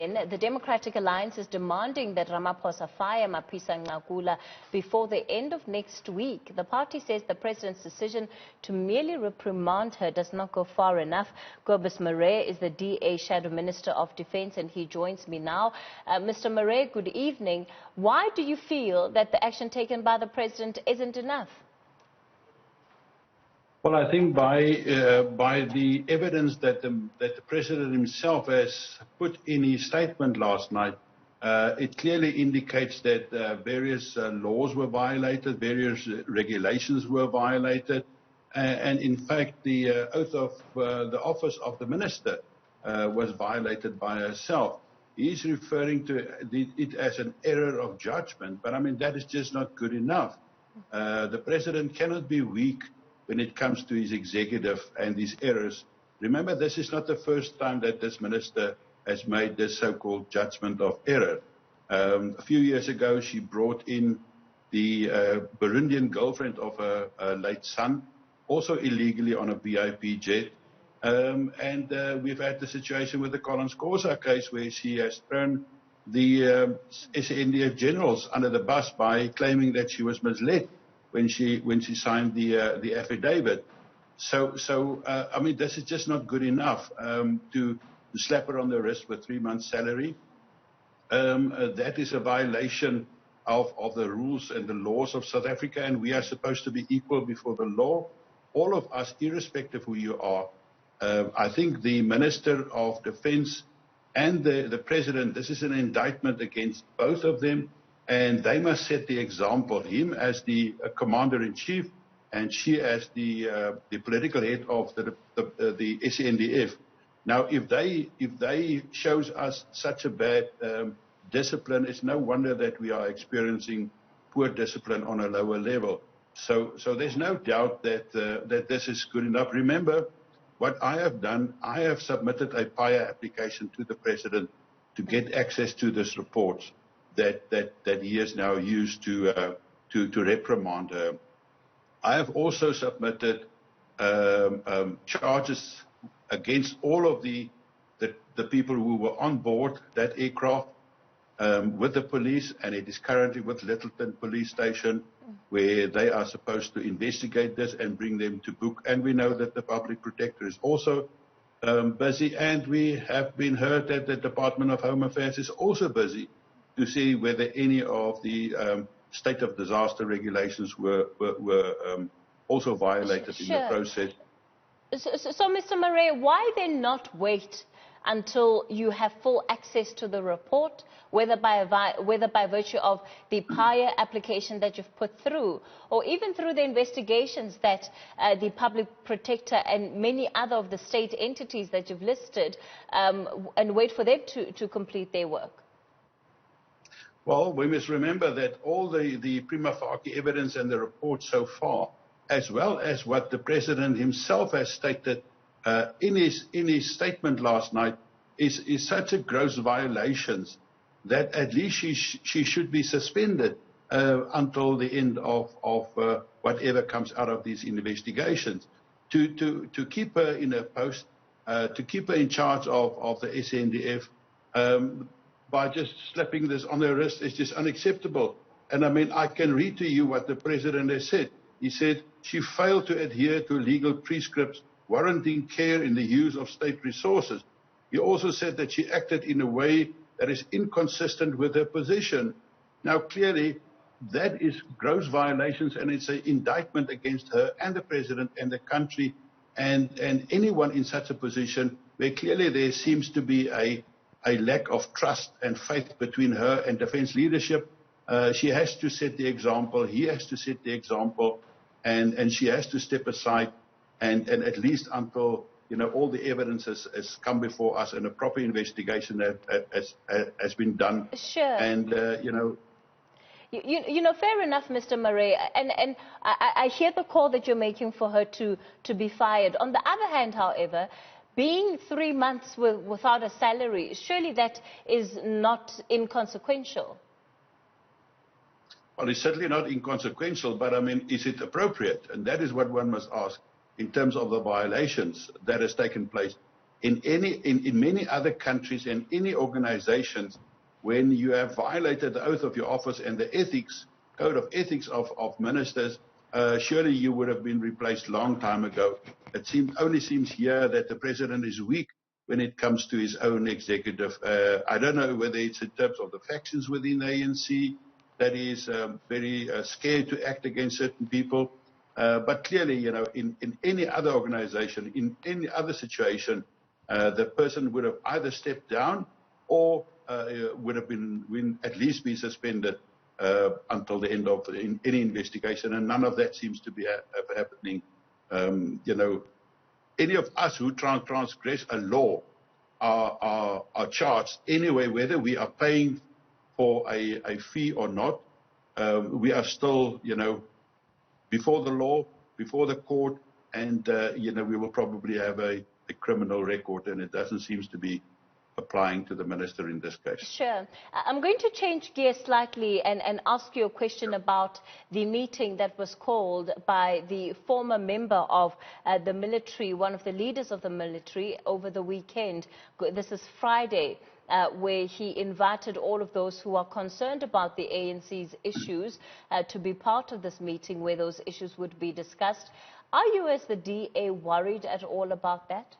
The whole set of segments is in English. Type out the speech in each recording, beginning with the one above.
The Democratic Alliance is demanding that Ramaphosa fire Mapisa-Nqakula before the end of next week. The party says the president's decision to merely reprimand her does not go far enough. Kobus Murray is the DA Shadow Minister of Defence and he joins me now. Mr. Murray, good evening. Why do you feel that the action taken by the president isn't enough? Well, I think by the evidence that the president himself has put in his statement last night, it clearly indicates that various laws were violated, various regulations were violated, and in fact the oath of the office of the minister was violated by herself. He's referring to it as an error of judgment, but I mean that is just not good enough. The president cannot be weak when it comes to his executive and his errors. Remember, this is not the first time that this minister has made this so-called judgment of error. A few years ago, she brought in the Burundian girlfriend of her late son, also illegally on a VIP jet. And we've had the situation with the Collins Khosa case where she has thrown the SANDF generals under the bus by claiming that she was misled when she signed the affidavit. So I mean, this is just not good enough to slap her on the wrist with 3 months' salary. That is a violation of the rules and the laws of South Africa, and we are supposed to be equal before the law. All of us, irrespective of who you are. I think the Minister of Defence and the President, this is an indictment against both of them. And they must set the example, him as the commander-in-chief and she as the political head of the SANDF. Now, if they shows us such a bad discipline, it's no wonder that we are experiencing poor discipline on a lower level. So there's no doubt that this is good enough. Remember, what I have done, I have submitted a PIA application to the President to get access to this report that he has now used to reprimand her. I have also submitted charges against all of the people who were on board that aircraft with the police, and it is currently with Littleton Police Station, where they are supposed to investigate this and bring them to book. And we know that the Public Protector is also busy, and we have been heard that the Department of Home Affairs is also busy to see whether any of the state of disaster regulations were also violated in the process. So, Mr. Murray, why then not wait until you have full access to the report, whether by virtue of the PIA application that you've put through, or even through the investigations that the Public Protector and many other of the state entities that you've listed, and wait for them to complete their work? Well, we must remember that all the prima facie evidence and the report so far, as well as what the President himself has stated in his statement last night, is such a gross violations that at least she should be suspended until the end of whatever comes out of these investigations. To keep her in her post, to keep her in charge of the SANDF, by just slapping this on her wrist is just unacceptable. And I mean, I can read to you what the President has said. He said, she failed to adhere to legal prescripts warranting care in the use of state resources. He also said that she acted in a way that is inconsistent with her position. Now, clearly, that is gross violations, and it's an indictment against her and the President and the country and anyone in such a position where clearly there seems to be a lack of trust and faith between her and defense leadership. She has to set the example, he has to set the example, and she has to step aside and at least until, you know, all the evidence has come before us and a proper investigation has been done. Sure. And, you know... You know, fair enough, Mr. Murray, and I hear the call that you're making for her to be fired. On the other hand, however, being 3 months without a salary, surely that is not inconsequential. Well, it's certainly not inconsequential, but I mean, is it appropriate? And that is what one must ask in terms of the violations that has taken place. in many other countries and any organizations, when you have violated the oath of your office and the code of ethics of ministers, surely you would have been replaced long time ago. It only seems here that the president is weak when it comes to his own executive. I don't know whether it's in terms of the factions within the ANC that is very scared to act against certain people. But clearly, you know, in any other organization, in any other situation, the person would have either stepped down or would have at least be suspended until the end of any investigation, and none of that seems to be happening. You know, any of us who transgress a law are charged anyway, whether we are paying for a fee or not. We are still, you know, before the law, before the court, and you know, we will probably have a criminal record, and it doesn't seem to be applying to the minister in this case. Sure. I'm going to change gears slightly and ask you a question about the meeting that was called by the former member of the military, one of the leaders of the military, over the weekend. This is Friday, where he invited all of those who are concerned about the ANC's issues to be part of this meeting where those issues would be discussed. Are you, as the DA, worried at all about that?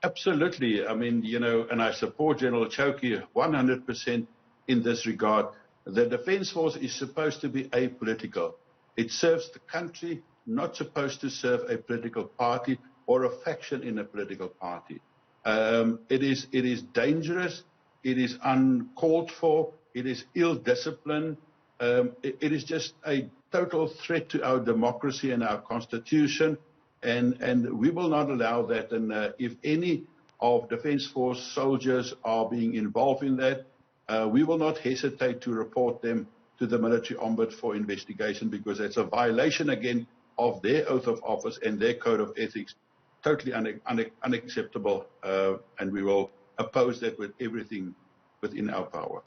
Absolutely. I mean, you know, and I support General Chowki 100% in this regard. The Defence Force is supposed to be apolitical. It serves the country, not supposed to serve a political party or a faction in a political party. It is dangerous. It is uncalled for. It is ill-disciplined. It is just a total threat to our democracy and our constitution. And we will not allow that. And if any of Defence Force soldiers are being involved in that, we will not hesitate to report them to the military ombudsman for investigation, because it's a violation again of their oath of office and their code of ethics. Totally unacceptable, and we will oppose that with everything within our power.